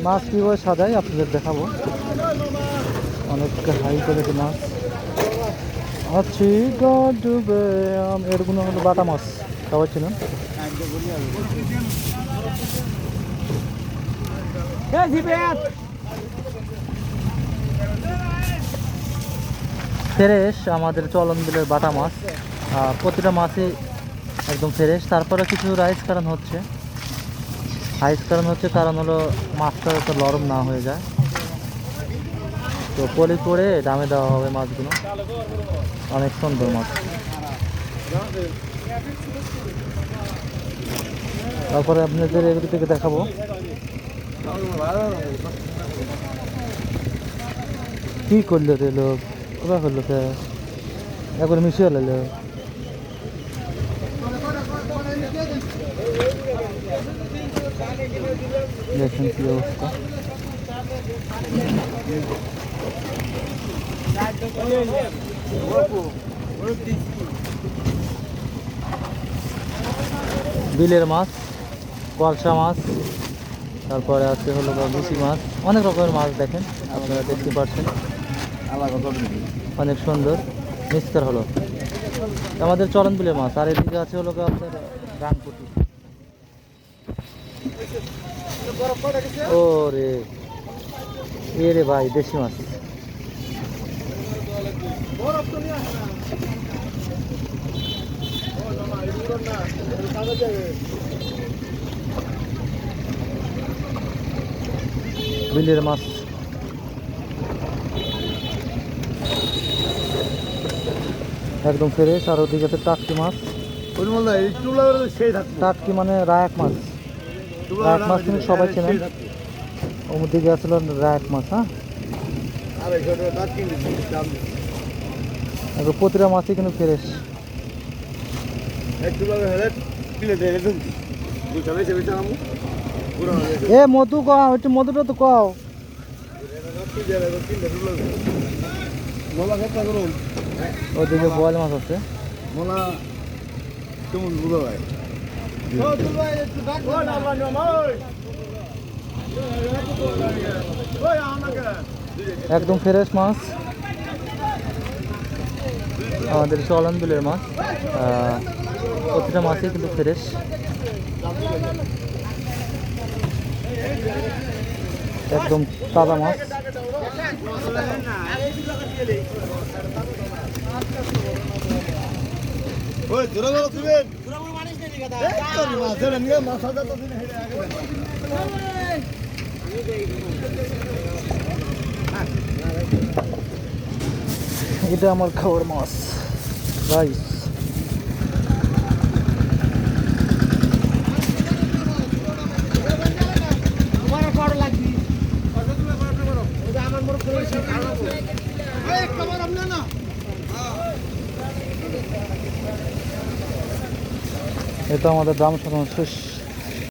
মাছ কীভাবে সাজাই আপনাদের দেখাবো। অনেক হাই কোয়ালিটি মাছ আছি ডুবে এরগুলো হলো বাটা মাছ সবাই ছিলেন। ফ্রেশ আমাদের চলন বিলের বাটা মাছ, প্রতিটা মাছই একদম ফ্রেশ। তারপরে কিছু রাইস কারণ হচ্ছে, কারণ হলো মাছটা যাতে নরম না হয়ে যায়। তো পলি করে দামে দেওয়া হবে মাছগুলো। অনেক সুন্দর মাছ। তারপরে আপনাদের এগুলো থেকে দেখাবো। কি করলো রে লোক, কোথায় করলো কে একবার মিশিয়ে এলো। দেখেন কি অবস্থা। বিলের মাছ, কলসা মাছ, তারপরে আছে হলো গুচি মাছ, অনেক রকমের মাছ দেখেন আপনারা দেখতে পাচ্ছেন। অনেক সুন্দর মিক্সচার হলো আমাদের চলন বিলের মাছ। আর এদিকে আছে হলো আপনার রাংপুটি। ও রে এ রে ভাই দেশি মাছ। বিলের মাছ একদম ফ্রেশ। আর ওদিকে আছে টাটকি মাছ। টাটকি মানে রায়াক মাছ। রায়াক মাছ কিন্তু সবাই চেনেন। ওদিকে আসলে রায়াক মাছ। হ্যাঁ, প্রতিটা মাছই কিন্তু ফ্রেশ। এ মধু কও, একটু মধুটা তো কও। ওদিকে বোয়াল মাছ আছে। একদম ফ্রেশ মাছ আমাদের চলন বিলের মাছ। প্রতিটা মাছই কিন্তু ফ্রেশ। একদম তাজা মাছ। এটা আমার খাওয়ার মাছ রাইস। এটা আমাদের দাম সাধারণ শেষ।